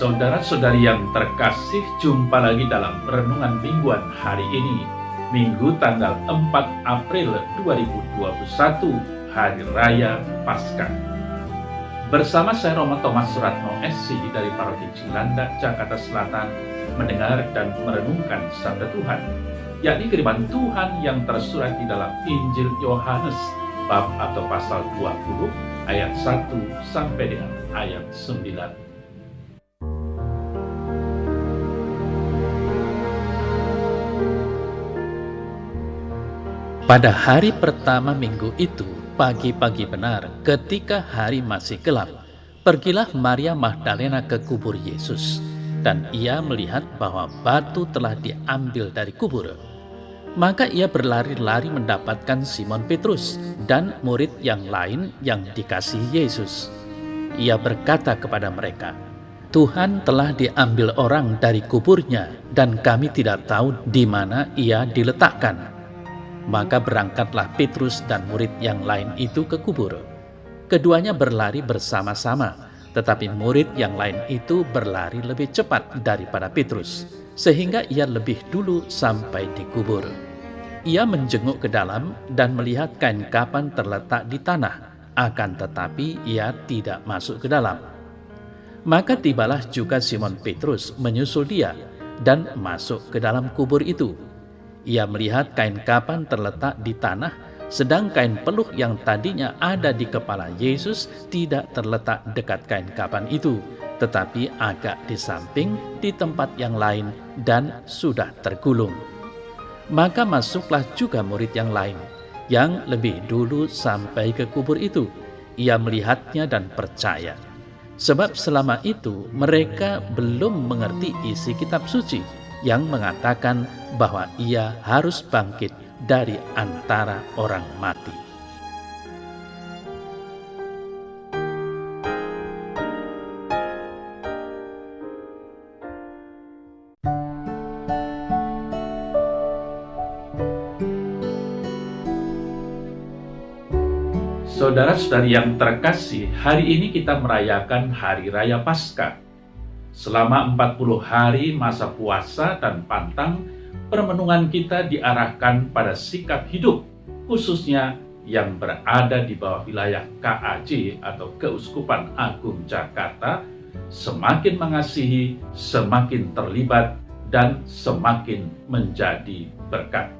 Saudara-saudari yang terkasih, jumpa lagi dalam renungan mingguan hari ini, Minggu tanggal 4 April 2021, Hari Raya Paskah. Bersama saya Romo Thomas Suratno SC dari Paroki Cilandak, Jakarta Selatan, mendengar dan merenungkan sabda Tuhan, yakni firman Tuhan yang tersurat di dalam Injil Yohanes, bab atau pasal 20, ayat 1 sampai dengan ayat 9. Pada hari pertama minggu itu, pagi-pagi benar, ketika hari masih gelap, pergilah Maria Magdalena ke kubur Yesus, dan ia melihat bahwa batu telah diambil dari kubur. Maka ia berlari-lari mendapatkan Simon Petrus dan murid yang lain yang dikasihi Yesus. Ia berkata kepada mereka, "Tuhan telah diambil orang dari kuburnya, dan kami tidak tahu di mana ia diletakkan." Maka berangkatlah Petrus dan murid yang lain itu ke kubur. Keduanya berlari bersama-sama, tetapi murid yang lain itu berlari lebih cepat daripada Petrus, sehingga ia lebih dulu sampai di kubur. Ia menjenguk ke dalam dan melihat kain kapan terletak di tanah, akan tetapi ia tidak masuk ke dalam. Maka tibalah juga Simon Petrus menyusul dia dan masuk ke dalam kubur itu. Ia melihat kain kapan terletak di tanah, sedang kain peluh yang tadinya ada di kepala Yesus tidak terletak dekat kain kapan itu, tetapi agak di samping di tempat yang lain dan sudah tergulung. Maka masuklah juga murid yang lain, yang lebih dulu sampai ke kubur itu. Ia melihatnya dan percaya. Sebab selama itu mereka belum mengerti isi kitab suci yang mengatakan bahwa ia harus bangkit dari antara orang mati. Saudara-saudari yang terkasih, hari ini kita merayakan Hari Raya Paskah. Selama 40 hari masa puasa dan pantang, permenungan kita diarahkan pada sikap hidup, khususnya yang berada di bawah wilayah KAJ atau Keuskupan Agung Jakarta, semakin mengasihi, semakin terlibat, dan semakin menjadi berkat.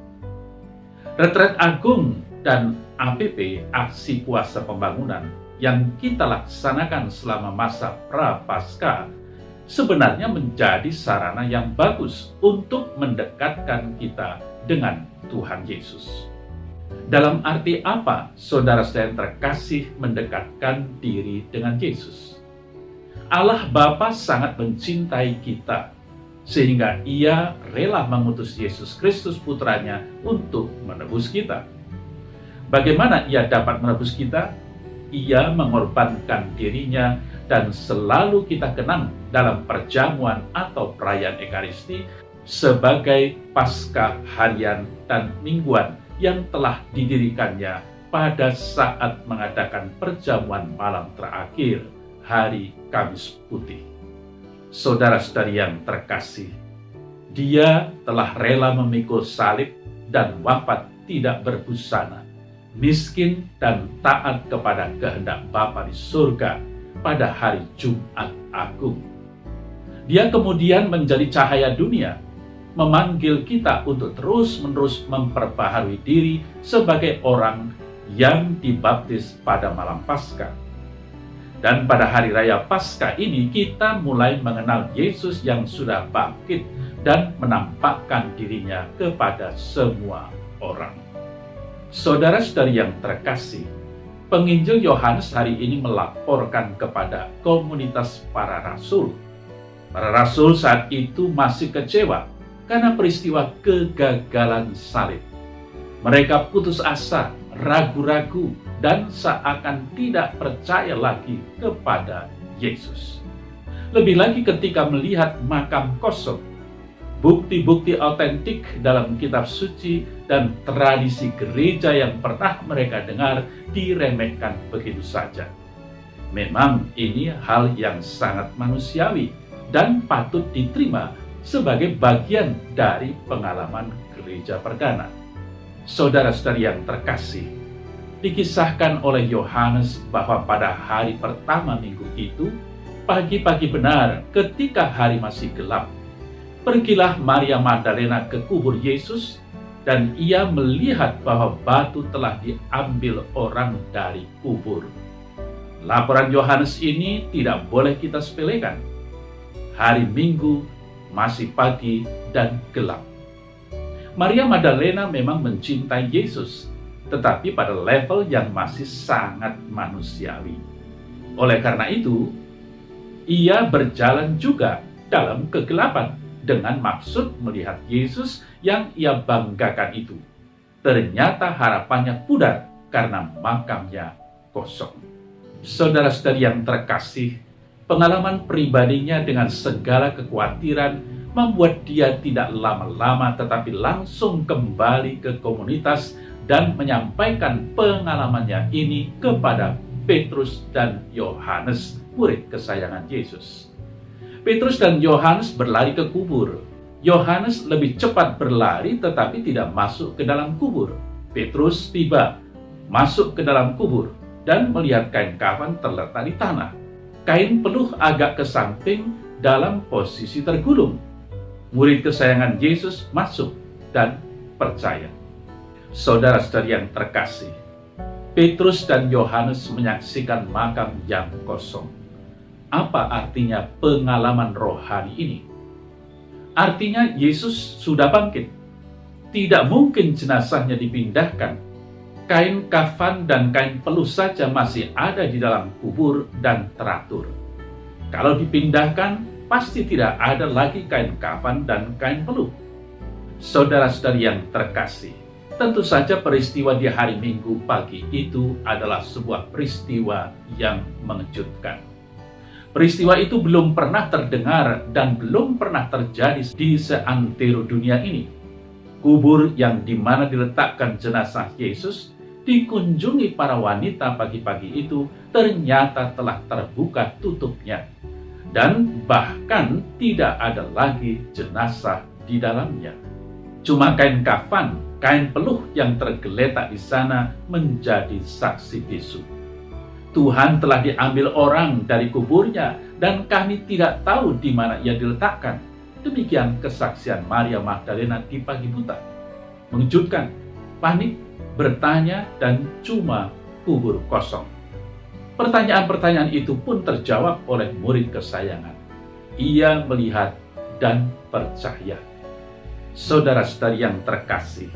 Retret Agung dan APP, Aksi Puasa Pembangunan, yang kita laksanakan selama masa Prapaskah, sebenarnya menjadi sarana yang bagus untuk mendekatkan kita dengan Tuhan Yesus. Dalam arti apa saudara-saudara yang terkasih mendekatkan diri dengan Yesus? Allah Bapa sangat mencintai kita, sehingga Ia rela mengutus Yesus Kristus Putranya untuk menebus kita. Bagaimana Ia dapat menebus kita? Ia mengorbankan dirinya, dan selalu kita kenang dalam perjamuan atau perayaan Ekaristi sebagai Paskah harian dan mingguan yang telah didirikannya pada saat mengadakan perjamuan malam terakhir hari Kamis Putih. Saudara-saudari yang terkasih, Dia telah rela memikul salib dan wafat tidak berbusana, miskin dan taat kepada kehendak Bapa di surga pada hari Jumat Agung. Dia kemudian menjadi cahaya dunia, memanggil kita untuk terus-menerus memperbaharui diri sebagai orang yang dibaptis pada malam Paskah. Dan pada hari raya Paskah ini kita mulai mengenal Yesus yang sudah bangkit dan menampakkan dirinya kepada semua orang. Saudara-saudari yang terkasih, Penginjil Yohanes hari ini melaporkan kepada komunitas para rasul. Para rasul saat itu masih kecewa karena peristiwa kegagalan salib. Mereka putus asa, ragu-ragu, dan seakan tidak percaya lagi kepada Yesus. Lebih lagi ketika melihat makam kosong, bukti-bukti autentik dalam kitab suci dan tradisi gereja yang pernah mereka dengar diremehkan begitu saja. Memang ini hal yang sangat manusiawi, dan patut diterima sebagai bagian dari pengalaman gereja perdana. Saudara-saudari yang terkasih, dikisahkan oleh Yohanes bahwa pada hari pertama minggu itu, pagi-pagi benar ketika hari masih gelap, pergilah Maria Magdalena ke kubur Yesus dan ia melihat bahwa batu telah diambil orang dari kubur. Laporan Yohanes ini tidak boleh kita sepelekan. Hari Minggu masih pagi dan gelap. Maria Magdalena memang mencintai Yesus, tetapi pada level yang masih sangat manusiawi. Oleh karena itu, ia berjalan juga dalam kegelapan dengan maksud melihat Yesus yang ia banggakan itu. Ternyata harapannya pudar karena makamnya kosong. Saudara-saudari yang terkasih, pengalaman pribadinya dengan segala kekhawatiran membuat dia tidak lama-lama tetapi langsung kembali ke komunitas dan menyampaikan pengalamannya ini kepada Petrus dan Yohanes, murid kesayangan Yesus. Petrus dan Yohanes berlari ke kubur. Yohanes lebih cepat berlari tetapi tidak masuk ke dalam kubur. Petrus tiba, masuk ke dalam kubur dan melihat kain kafan terletak di tanah. Kain peluh agak ke samping dalam posisi tergulung. Murid kesayangan Yesus masuk dan percaya. Saudara-saudari yang terkasih, Petrus dan Yohanes menyaksikan makam yang kosong. Apa artinya pengalaman rohani ini? Artinya Yesus sudah bangkit. Tidak mungkin jenazahnya dipindahkan. Kain kafan dan kain peluh saja masih ada di dalam kubur dan teratur. Kalau dipindahkan, pasti tidak ada lagi kain kafan dan kain peluh. Saudara-saudari yang terkasih, tentu saja peristiwa di hari Minggu pagi itu adalah sebuah peristiwa yang mengejutkan. Peristiwa itu belum pernah terdengar dan belum pernah terjadi di seantero dunia ini. Kubur yang dimana diletakkan jenazah Yesus dikunjungi para wanita pagi-pagi itu ternyata telah terbuka tutupnya. Dan bahkan tidak ada lagi jenazah di dalamnya. Cuma kain kafan, kain peluh yang tergeletak di sana menjadi saksi bisu. Tuhan telah diambil orang dari kuburnya dan kami tidak tahu di mana ia diletakkan. Demikian kesaksian Maria Magdalena di pagi buta. Mengejutkan, panik, bertanya, dan cuma kubur kosong. Pertanyaan-pertanyaan itu pun terjawab oleh murid kesayangan. Ia melihat dan percaya. Saudara-saudari yang terkasih,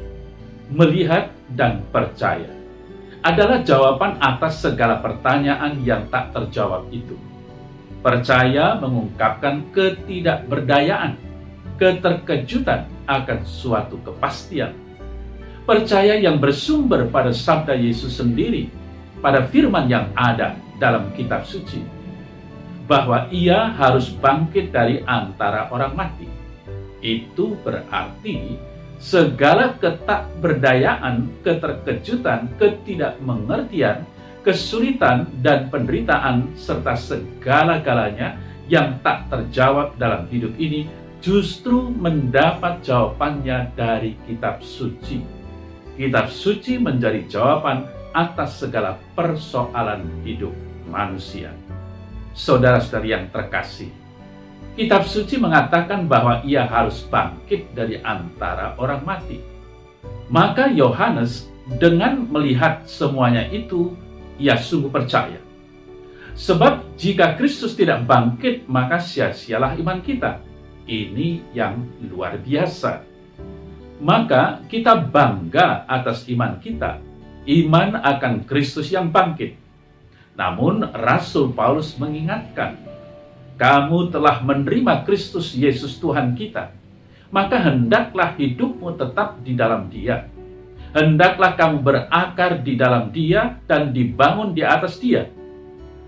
melihat dan percaya adalah jawaban atas segala pertanyaan yang tak terjawab itu. Percaya mengungkapkan ketidakberdayaan, keterkejutan akan suatu kepastian. Percaya yang bersumber pada sabda Yesus sendiri, pada firman yang ada dalam kitab suci, bahwa ia harus bangkit dari antara orang mati. Itu berarti segala ketakberdayaan, keterkejutan, ketidakmengertian, kesulitan, dan penderitaan, serta segala-galanya yang tak terjawab dalam hidup ini justru mendapat jawabannya dari kitab suci. Kitab suci menjadi jawaban atas segala persoalan hidup manusia. Saudara-saudari yang terkasih, kitab suci mengatakan bahwa ia harus bangkit dari antara orang mati. Maka Yohanes dengan melihat semuanya itu, ia sungguh percaya. Sebab jika Kristus tidak bangkit, maka sia-sialah iman kita. Ini yang luar biasa. Maka kita bangga atas iman kita, iman akan Kristus yang bangkit. Namun Rasul Paulus mengingatkan, kamu telah menerima Kristus Yesus Tuhan kita, maka hendaklah hidupmu tetap di dalam Dia. Hendaklah kamu berakar di dalam Dia dan dibangun di atas Dia.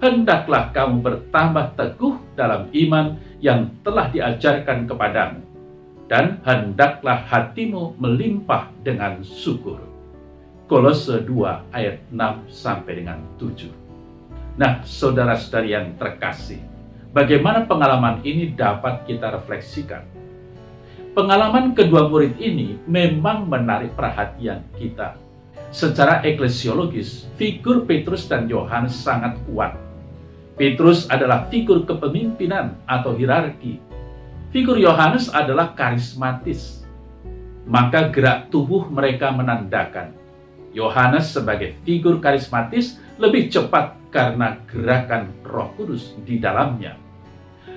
Hendaklah kamu bertambah teguh dalam iman yang telah diajarkan kepadamu. Dan hendaklah hatimu melimpah dengan syukur. Kolose 2 ayat 6 sampai dengan 7. Nah, saudara-saudari yang terkasih, Bagaimana pengalaman ini dapat kita refleksikan? Pengalaman kedua murid ini memang menarik perhatian kita. Secara eklesiologis, figur Petrus dan Yohanes sangat kuat. Petrus adalah figur kepemimpinan atau hierarki. Figur Yohanes adalah karismatis. Maka gerak tubuh mereka menandakan Yohanes sebagai figur karismatis lebih cepat karena gerakan Roh Kudus di dalamnya.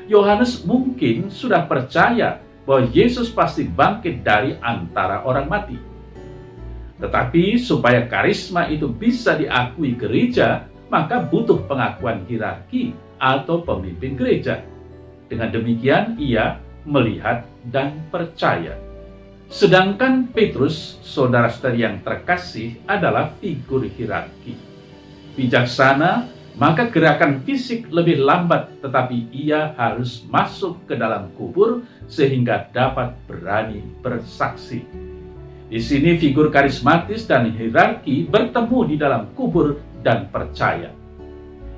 Yohanes mungkin sudah percaya bahwa Yesus pasti bangkit dari antara orang mati. Tetapi supaya karisma itu bisa diakui gereja, maka butuh pengakuan hierarki atau pemimpin gereja. Dengan demikian ia melihat dan percaya. Sedangkan Petrus, saudara-saudari yang terkasih, adalah figur hierarki. Bijaksana, maka gerakan fisik lebih lambat, tetapi ia harus masuk ke dalam kubur sehingga dapat berani bersaksi. Di sini figur karismatis dan hierarki bertemu di dalam kubur dan percaya.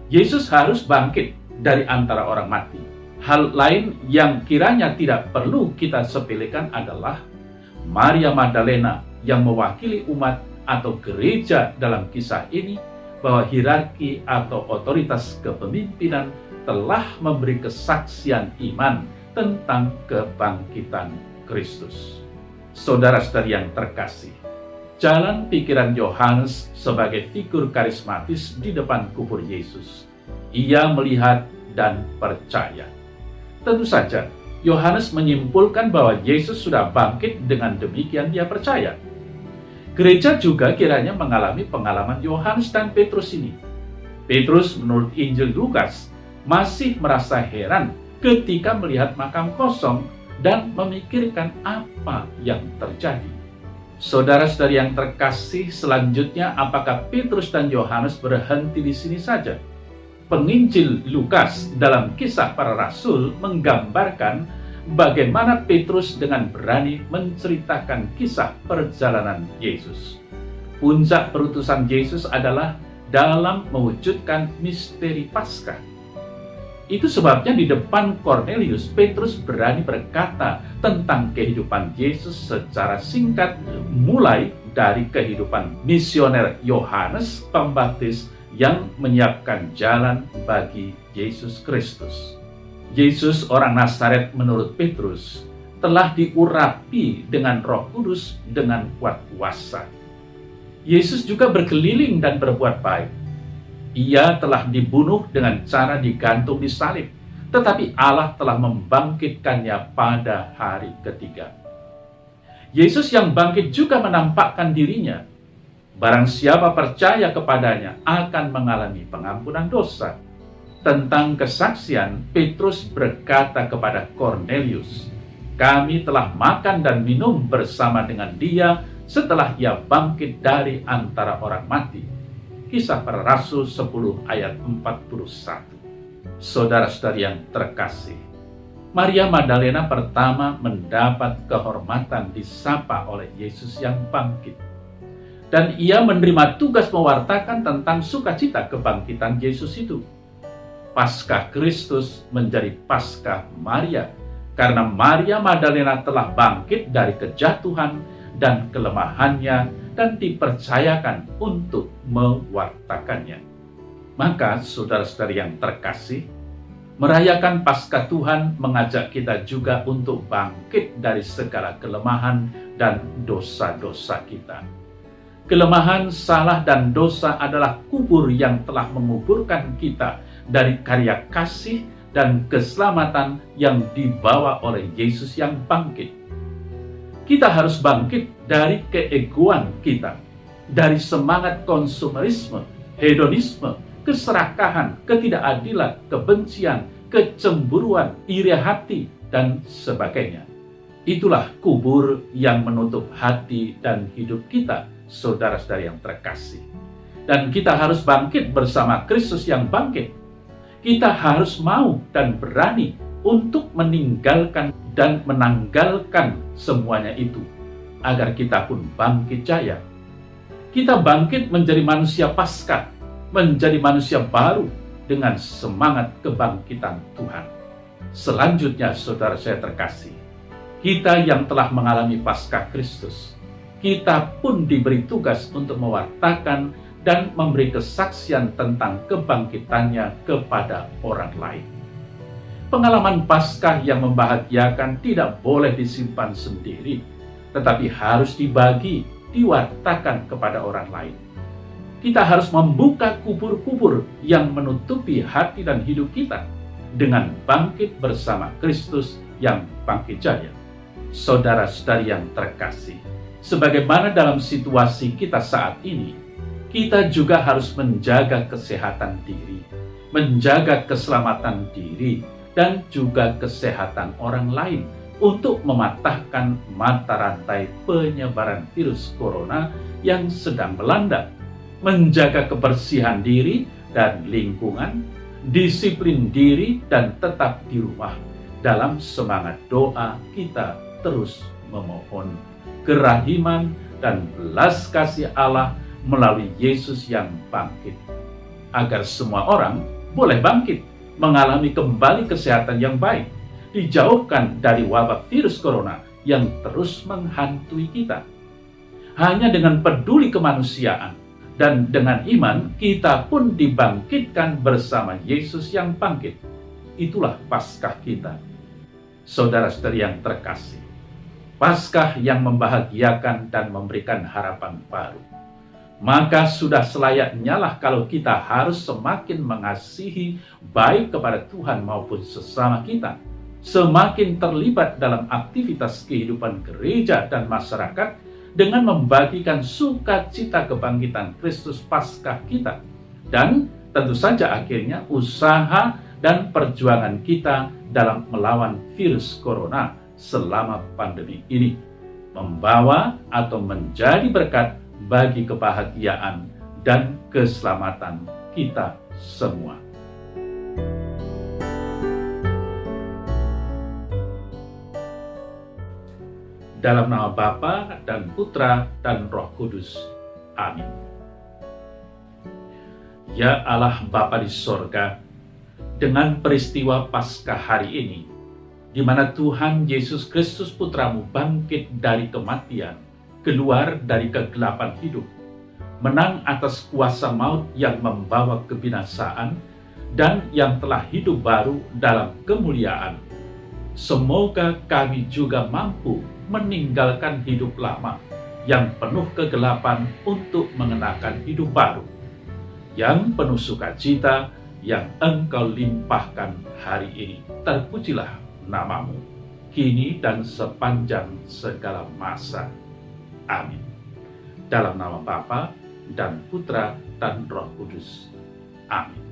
Yesus harus bangkit dari antara orang mati. Hal lain yang kiranya tidak perlu kita sepelekan adalah Maria Magdalena yang mewakili umat atau gereja dalam kisah ini, bahwa hierarki atau otoritas kepemimpinan telah memberi kesaksian iman tentang kebangkitan Kristus. Saudara-saudari yang terkasih, jalan pikiran Yohanes sebagai figur karismatis di depan kubur Yesus. Ia melihat dan percaya. Tentu saja, Yohanes menyimpulkan bahwa Yesus sudah bangkit, dengan demikian dia percaya. Gereja juga kiranya mengalami pengalaman Yohanes dan Petrus ini. Petrus menurut Injil Lukas masih merasa heran ketika melihat makam kosong dan memikirkan apa yang terjadi. Saudara-saudari yang terkasih, selanjutnya apakah Petrus dan Yohanes berhenti di sini saja? Penginjil Lukas dalam Kisah Para Rasul menggambarkan bagaimana Petrus dengan berani menceritakan kisah perjalanan Yesus. Puncak perutusan Yesus adalah dalam mewujudkan misteri Paskah. Itu sebabnya di depan Kornelius, Petrus berani berkata tentang kehidupan Yesus secara singkat, mulai dari kehidupan misioner Yohanes Pembaptis yang menyiapkan jalan bagi Yesus Kristus. Yesus orang Nazaret menurut Petrus telah diurapi dengan Roh Kudus dengan kuat kuasa. Yesus juga berkeliling dan berbuat baik. Ia telah dibunuh dengan cara digantung di salib, tetapi Allah telah membangkitkannya pada hari ketiga. Yesus yang bangkit juga menampakkan dirinya. Barang siapa percaya kepadanya akan mengalami pengampunan dosa. Tentang kesaksian, Petrus berkata kepada Kornelius, "Kami telah makan dan minum bersama dengan dia setelah ia bangkit dari antara orang mati." Kisah Para Rasul 10 ayat 41. Saudara-saudari yang terkasih, Maria Magdalena pertama mendapat kehormatan disapa oleh Yesus yang bangkit. Dan ia menerima tugas mewartakan tentang sukacita kebangkitan Yesus itu. Paskah Kristus menjadi Paskah Maria, karena Maria Magdalena telah bangkit dari kejatuhan dan kelemahannya dan dipercayakan untuk mewartakannya. Maka saudara-saudari yang terkasih, merayakan Paskah Tuhan mengajak kita juga untuk bangkit dari segala kelemahan dan dosa-dosa kita. Kelemahan, salah, dan dosa adalah kubur yang telah menguburkan kita dari karya kasih dan keselamatan yang dibawa oleh Yesus yang bangkit. Kita harus bangkit dari keegoan kita, dari semangat konsumerisme, hedonisme, keserakahan, ketidakadilan, kebencian, kecemburuan, iri hati, dan sebagainya. Itulah kubur yang menutup hati dan hidup kita, saudara-saudari yang terkasih. Dan kita harus bangkit bersama Kristus yang bangkit. Kita harus mau dan berani untuk meninggalkan dan menanggalkan semuanya itu, agar kita pun bangkit jaya. Kita bangkit menjadi manusia Paskah, menjadi manusia baru, dengan semangat kebangkitan Tuhan. Selanjutnya, saudara saya terkasih, kita yang telah mengalami Paskah Kristus, kita pun diberi tugas untuk mewartakan dan memberi kesaksian tentang kebangkitannya kepada orang lain. Pengalaman Paskah yang membahagiakan tidak boleh disimpan sendiri, tetapi harus dibagi, diwartakan kepada orang lain. Kita harus membuka kubur-kubur yang menutupi hati dan hidup kita dengan bangkit bersama Kristus yang bangkit jaya. Saudara-saudari yang terkasih, sebagaimana dalam situasi kita saat ini, kita juga harus menjaga kesehatan diri, menjaga keselamatan diri, dan juga kesehatan orang lain untuk mematahkan mata rantai penyebaran virus corona yang sedang melanda. Menjaga kebersihan diri dan lingkungan, disiplin diri dan tetap di rumah. Dalam semangat doa kita terus memohon kerahiman dan belas kasih Allah melalui Yesus yang bangkit, agar semua orang boleh bangkit, mengalami kembali kesehatan yang baik, dijauhkan dari wabah virus corona yang terus menghantui kita. Hanya dengan peduli kemanusiaan dan dengan iman, kita pun dibangkitkan bersama Yesus yang bangkit. Itulah Paskah kita. Saudara-saudari yang terkasih, Paskah yang membahagiakan dan memberikan harapan baru. Maka sudah selayaknya lah kalau kita harus semakin mengasihi baik kepada Tuhan maupun sesama kita, semakin terlibat dalam aktivitas kehidupan gereja dan masyarakat, dengan membagikan sukacita kebangkitan Kristus Paskah kita. Dan tentu saja akhirnya usaha dan perjuangan kita dalam melawan virus corona selama pandemi ini, membawa atau menjadi berkat bagi kebahagiaan dan keselamatan kita semua. Dalam nama Bapa dan Putra dan Roh Kudus. Amin. Ya Allah Bapa di sorga, dengan peristiwa Paskah hari ini, di mana Tuhan Yesus Kristus Putramu bangkit dari kematian, keluar dari kegelapan hidup, menang atas kuasa maut yang membawa kebinasaan, dan yang telah hidup baru dalam kemuliaan. Semoga kami juga mampu meninggalkan hidup lama yang penuh kegelapan untuk mengenakan hidup baru, yang penuh sukacita yang Engkau limpahkan hari ini. Terpujilah nama-Mu, kini dan sepanjang segala masa. Amin. Dalam nama Bapa dan Putra dan Roh Kudus. Amin.